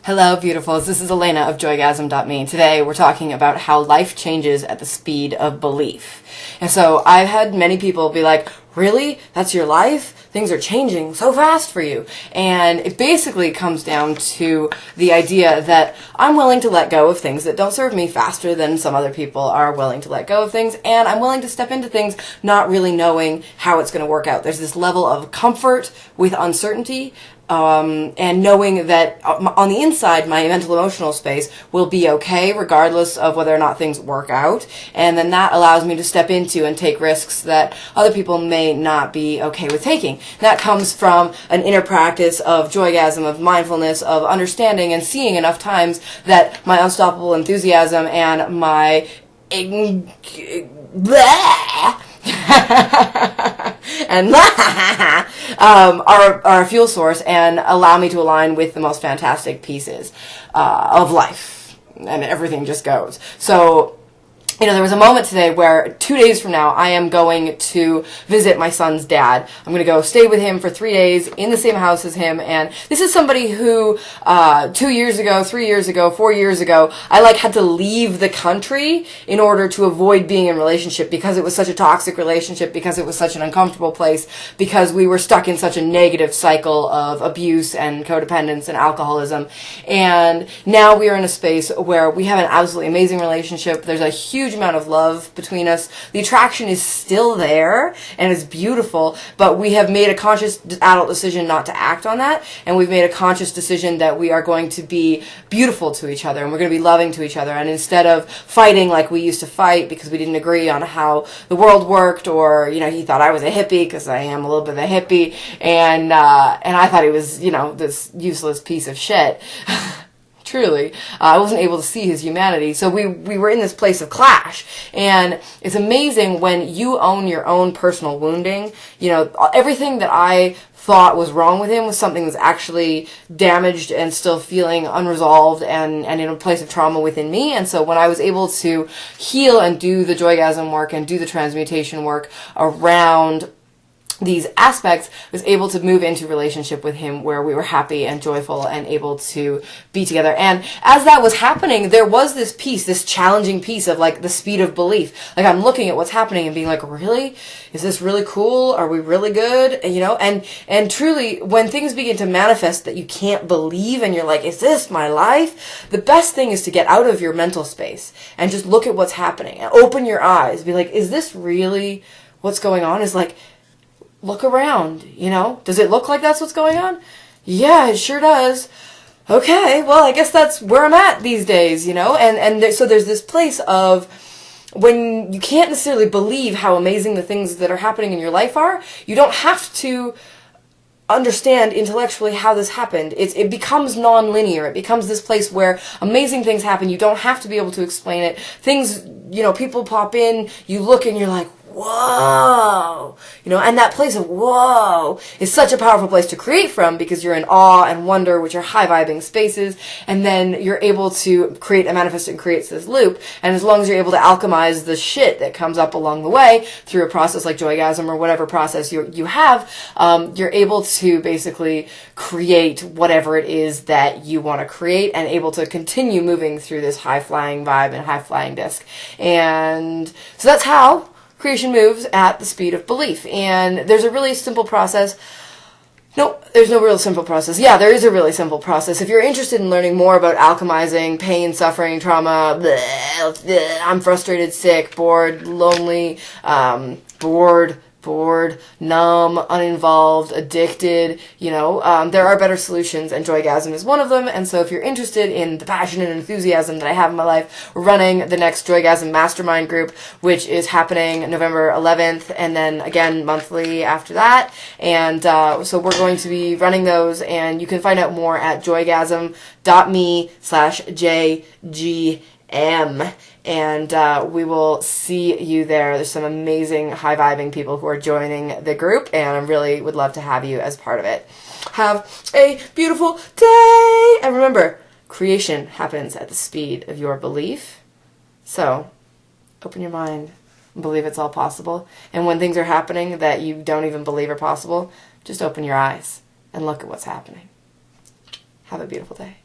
Hello, beautifuls. This is Elena of Joygasm.me. Today we're talking about how life changes at the speed of belief. And so I've had many people be like, really? That's your life? Things are changing so fast for you. And it basically comes down to the idea that I'm willing to let go of things that don't serve me faster than some other people are willing to let go of things. And I'm willing to step into things not really knowing how it's going to work out. There's this level of comfort with uncertainty. And knowing that on the inside, my mental emotional space will be okay regardless of whether or not things work out. And then that allows me to step into and take risks that other people may not be okay with taking. That comes from an inner practice of joygasm, of mindfulness, of understanding and seeing enough times that my unstoppable enthusiasm and my and are a fuel source and allow me to align with the most fantastic pieces of life, and everything just goes. So, there was a moment today where 2 days from now, I am going to visit my son's dad. I'm going to go stay with him for 3 days in the same house as him. And this is somebody who, 2 years ago, 3 years ago, 4 years ago, I had to leave the country in order to avoid being in a relationship because it was such a toxic relationship, because it was such an uncomfortable place, because we were stuck in such a negative cycle of abuse and codependence and alcoholism. And now we are in a space where we have an absolutely amazing relationship. There's a huge amount of love between us. The attraction is still there and it's beautiful, but we have made a conscious adult decision not to act on that, and we've made a conscious decision that we are going to be beautiful to each other and we're going to be loving to each other. And instead of fighting like we used to fight because we didn't agree on how the world worked, or he thought I was a hippie because I am a little bit of a hippie, and I thought he was this useless piece of shit. Truly, I wasn't able to see his humanity. So we were in this place of clash. And it's amazing when you own your own personal wounding. Everything that I thought was wrong with him was something that's actually damaged and still feeling unresolved and in a place of trauma within me. And so when I was able to heal and do the joygasm work and do the transmutation work around these aspects, was able to move into relationship with him where we were happy and joyful and able to be together. And as that was happening, there was this piece, this challenging piece of the speed of belief. I'm looking at what's happening and being like, really? Is this really cool? Are we really good? And truly, when things begin to manifest that you can't believe and you're like, is this my life? The best thing is to get out of your mental space and just look at what's happening and open your eyes. Be like, is this really what's going on? Look around, Does it look like that's what's going on? Yeah, it sure does. Okay, well, I guess that's where I'm at these days, so there's this place of when you can't necessarily believe how amazing the things that are happening in your life are, you don't have to understand intellectually how this happened. It becomes non-linear. It becomes this place where amazing things happen. You don't have to be able to explain it. Things, people pop in, you look and you're like, whoa, and that place of whoa is such a powerful place to create from, because you're in awe and wonder, which are high vibing spaces, and then you're able to create a manifest and creates this loop. And as long as you're able to alchemize the shit that comes up along the way through a process like joygasm or whatever process you have, you're able to basically create whatever it is that you want to create and able to continue moving through this high flying vibe and high flying disc. And so that's how creation moves at the speed of belief. And there's a really simple process. No, there's no real simple process. Yeah, there is a really simple process. If you're interested in learning more about alchemizing pain, suffering, trauma, I'm frustrated, sick, bored, lonely, bored, numb, uninvolved, addicted, there are better solutions, and joygasm is one of them. And so if you're interested in the passion and enthusiasm that I have in my life, we're running the next Joygasm Mastermind group, which is happening November 11th, and then again monthly after that. And so we're going to be running those, and you can find out more at joygasm.me/JGM. And we will see you there. There's some amazing high-vibing people who are joining the group, and I really would love to have you as part of it. Have a beautiful day! And remember, creation happens at the speed of your belief. So, open your mind and believe it's all possible. And when things are happening that you don't even believe are possible, just open your eyes and look at what's happening. Have a beautiful day.